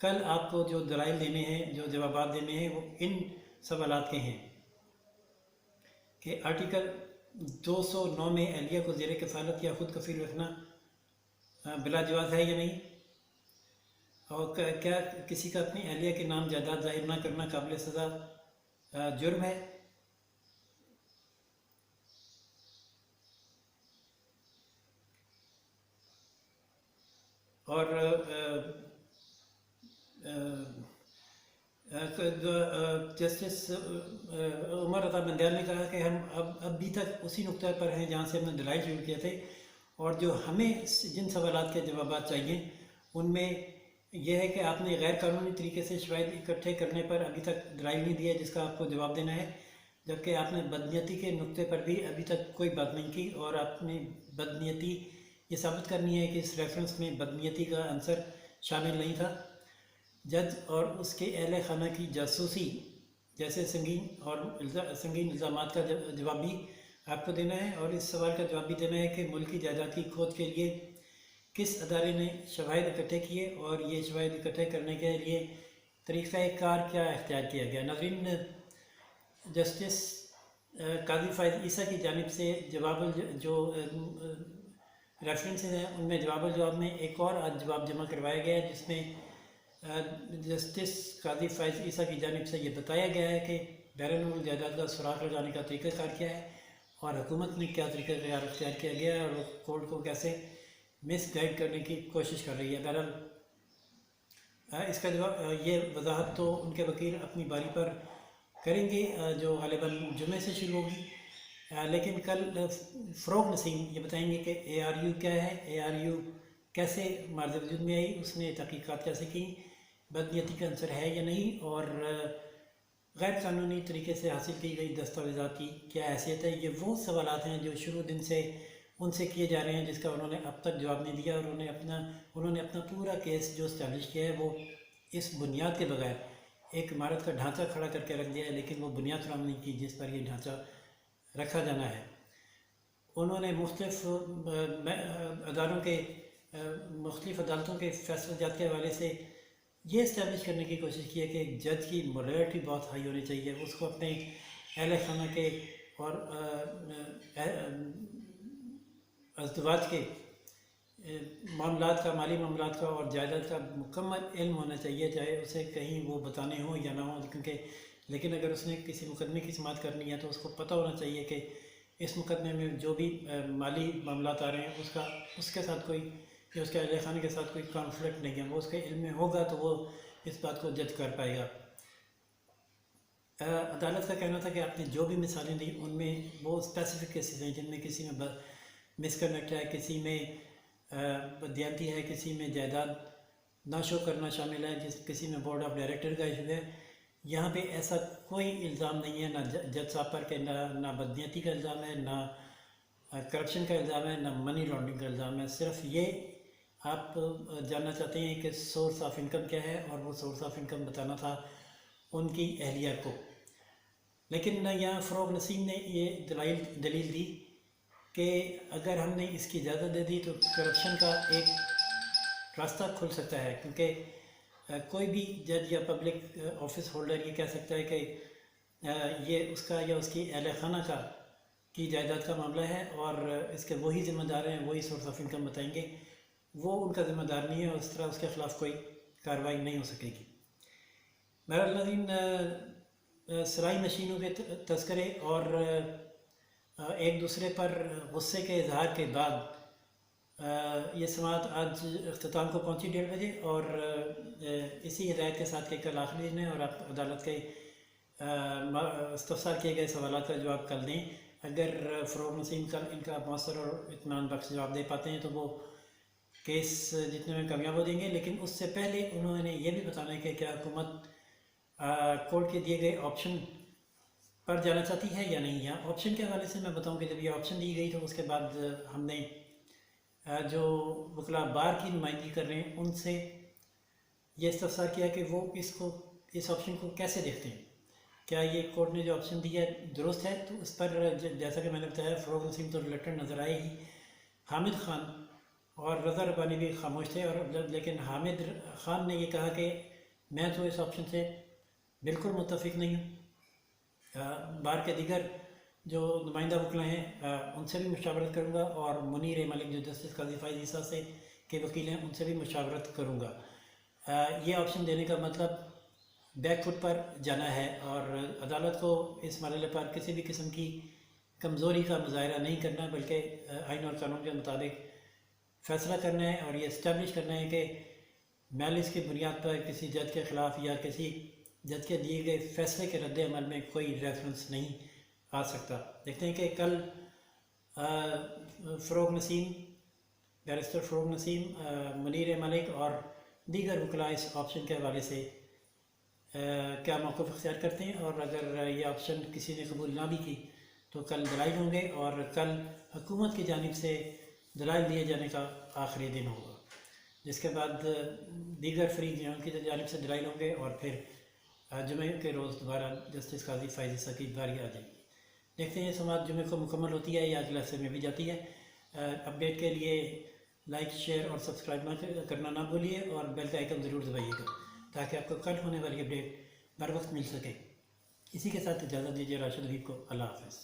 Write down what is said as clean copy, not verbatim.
کل آپ کو جو دلائل دینے ہیں، جو جوابات دینے ہیں، وہ ان سوالات کے ہیں کہ آرٹیکل 209 میں اہلیہ کو زیر کفالت یا خود کفیل رکھنا بلا جواز ہے یا نہیں، اور کیا کسی کا اپنی اہلیہ کے نام جائیداد ظاہر نہ کرنا قابل سزا جرم ہے، اور جسٹس عمر عطا بندیال نے کہا کہ ہم اب بھی تک اسی نقطہ پر ہیں جہاں سے ہم نے دلائل شروع کیے تھے، اور جو ہمیں جن سوالات کے جوابات چاہیے ان میں یہ ہے کہ آپ نے غیر قانونی طریقے سے شواہد اکٹھے کرنے پر ابھی تک دلائل نہیں دیا جس کا آپ کو جواب دینا ہے، جبکہ آپ نے بدنیتی کے نقطے پر بھی ابھی تک کوئی بات نہیں کی، اور آپ نے بدنیتی یہ ثابت کرنی ہے کہ اس ریفرنس میں بدنیتی کا عنصر شامل نہیں تھا۔ جج اور اس کے اہل خانہ کی جاسوسی جیسے سنگین الزامات کا جواب بھی آپ کو دینا ہے، اور اس سوال کا جواب بھی دینا ہے کہ ملکی جائیداد کی کھوج کے لیے کس ادارے نے شواہد اکٹھے کیے، اور یہ شواہد اکٹھے کرنے کے لیے طریقہ کار کیا اختیار کیا گیا۔ ناظرین، جسٹس قاضی فائز عیسیٰ کی جانب سے جواب جو ریفرنسز ہیں ان میں جواب میں ایک اور آج جواب جمع کروایا گیا ہے، جس میں جسٹس قاضی فائز عیسیٰ کی جانب سے یہ بتایا گیا ہے کہ بیرون ملک جائیداد کا سراغ لگانے کا طریقہ کار کیا ہے، اور حکومت نے کیا طریقہ کار اختیار کیا گیا ہے، اور کورٹ کو کیسے مس گائیڈ کرنے کی کوشش کر رہی ہے۔ بہرحال اس کا جواب یہ وضاحت تو ان کے وکیل اپنی باری پر کریں گے جو غالباً جمعے سے شروع ہوگی، لیکن کل فروغ نسیم یہ بتائیں گے کہ اے آر یو کیا ہے، اے آر یو کیسے مارد وجود میں آئی، اس نے تحقیقات کیسے کی، بدنیتی کا عنصر ہے یا نہیں، اور غیر قانونی طریقے سے حاصل کی گئی دستاویزات کی کیا حیثیت ہے۔ یہ وہ سوالات ہیں جو شروع دن سے ان سے کیے جا رہے ہیں، جس کا انہوں نے اب تک جواب نہیں دیا، اور انہوں نے اپنا پورا کیس جو اسٹیبلش کیا ہے وہ اس بنیاد کے بغیر ایک عمارت کا ڈھانچہ کھڑا کر کے رکھ دیا ہے، لیکن وہ بنیاد فراہم نہیں کی جس پر یہ ڈھانچہ رکھا جانا ہے۔ انہوں نے مختلف عدالتوں کے فیصلہ جات کے حوالے سے یہ اسٹیبلش کرنے کی کوشش کی ہے کہ ایک جج کی موریلٹی بہت ہائی ہونی چاہیے، اس کو اپنے اہل خانہ کے اور ازدواج کے معاملات کا، مالی معاملات کا اور جائیداد کا مکمل علم ہونا چاہیے، چاہے اسے کہیں وہ بتانے ہوں یا نہ ہوں، لیکن اگر اس نے کسی مقدمے کی سماعت کرنی ہے تو اس کو پتہ ہونا چاہیے کہ اس مقدمے میں جو بھی مالی معاملات آ رہے ہیں اس کے ساتھ کوئی یا اس کے اہل خانے کے ساتھ کوئی کانفلکٹ نہیں ہے، وہ اس کے علم میں ہوگا تو وہ اس بات کو جج کر پائے گا۔ عدالت کا کہنا تھا کہ آپ نے جو بھی مثالیں دی ان میں وہ اسپیسیفک کیسز ہیں جن میں کسی میں مس کنڈکٹ ہے، کسی میں بددیانتی ہے، کسی میں جائیداد نہ شو کرنا شامل ہے، کسی میں بورڈ آف ڈائریکٹر کا ایشو ہے۔ یہاں پہ ایسا کوئی الزام نہیں ہے، نہ جج صاحب پر کہ نہ بدنیتی کا الزام ہے، نہ کرپشن کا الزام ہے، نہ منی لانڈرنگ کا الزام ہے۔ صرف یہ آپ جاننا چاہتے ہیں کہ سورس آف انکم کیا ہے، اور وہ سورس آف انکم بتانا تھا ان کی اہلیہ کو۔ لیکن یہاں فروغ نسیم نے یہ دلیل دی کہ اگر ہم نے اس کی اجازت دے دی تو کرپشن کا ایک راستہ کھل سکتا ہے، کیونکہ کوئی بھی جج یا پبلک آفس ہولڈر یہ کہہ سکتا ہے کہ یہ اس کا یا اس کی اہل خانہ کی جائیداد کا معاملہ ہے، اور اس کے وہی ذمہ دار ہیں، وہی سورس آف انکم بتائیں گے، وہ ان کا ذمہ دار نہیں ہے، اور اس طرح اس کے خلاف کوئی کارروائی نہیں ہو سکے گی۔ بہرحال ناظرین، سرائی نشینوں کے تذکرے اور ایک دوسرے پر غصے کے اظہار کے بعد یہ سماعت آج اختتام کو پہنچی 1:30 بجے، اور اسی ہدایت کے ساتھ کہ کل آخری دن ہے اور آپ عدالت کے استفسار کیے گئے سوالات کا جواب کل دیں۔ اگر فروغ نسیم کل ان کا مؤثر اور اطمینان بخش جواب دے پاتے ہیں تو وہ کیس جتنے میں کامیاب ہو جائیں گے، لیکن اس سے پہلے انہوں نے یہ بھی بتانا ہے کہ کیا حکومت کورٹ کے دیے گئے آپشن پر جانا چاہتی ہے یا نہیں۔ یہاں آپشن کے حوالے سے میں بتاؤں کہ جب یہ آپشن دی گئی تو اس کے بعد ہم نے جو وکلاء بار کی نمائندگی کر رہے ہیں ان سے یہ استفسار کیا کہ وہ اس آپشن کو کیسے دیکھتے ہیں، کیا یہ کورٹ نے جو آپشن دیا ہے درست ہے۔ تو اس پر جیسا کہ میں نے بتایا فروغ نسیم تو ریلیکٹڈ نظر آئے ہی، حامد خان اور رضا ربانی بھی خاموش تھے، اور لیکن حامد خان نے یہ کہا کہ میں تو اس آپشن سے بالکل متفق نہیں ہوں، بار کے دیگر جو نمائندہ وکلا ہیں ان سے بھی مشاورت کروں گا، اور منیر ملک جو جسٹس قاضی فائز عیسیٰ سے کے وکیل ہیں ان سے بھی مشاورت کروں گا۔ یہ آپشن دینے کا مطلب بیک فٹ پر جانا ہے، اور عدالت کو اس مرحلے پر کسی بھی قسم کی کمزوری کا مظاہرہ نہیں کرنا، بلکہ آئین اور قانون کے مطابق فیصلہ کرنا ہے، اور یہ اسٹیبلش کرنا ہے کہ میلس کی بنیاد پر کسی جج کے خلاف یا کسی جج کے دیے گئے فیصلے کے رد عمل میں کوئی ریفرنس نہیں آ سکتا۔ دیکھتے ہیں کہ کل فروغ نسیم، بیرسٹر فروغ نسیم، منیر ملک اور دیگر وکلاء اس آپشن کے حوالے سے کیا موقف اختیار کرتے ہیں، اور اگر یہ آپشن کسی نے قبول نہ بھی کی تو کل دلائل ہوں گے، اور کل حکومت کی جانب سے دلائل دیے جانے کا آخری دن ہوگا، جس کے بعد دیگر فریق جو ان کی جانب سے دلائل ہوں گے، اور پھر جمعے کے روز دوبارہ جسٹس قاضی فائز عیسیٰ کی باری آ جائے گی۔ دیکھتے ہیں یہ سماعت جمعے کو مکمل ہوتی ہے یا اگلے ہفتے میں بھی جاتی ہے۔ اپڈیٹ کے لیے لائک، شیئر اور سبسکرائب کرنا نہ بھولیے، اور بیل کا آئیکن ضرور دبائیے گا تاکہ آپ کو کل ہونے والی اپڈیٹ بر وقت مل سکے۔ اسی کے ساتھ اجازت دیجیے راشد حبیب کو۔ اللہ حافظ۔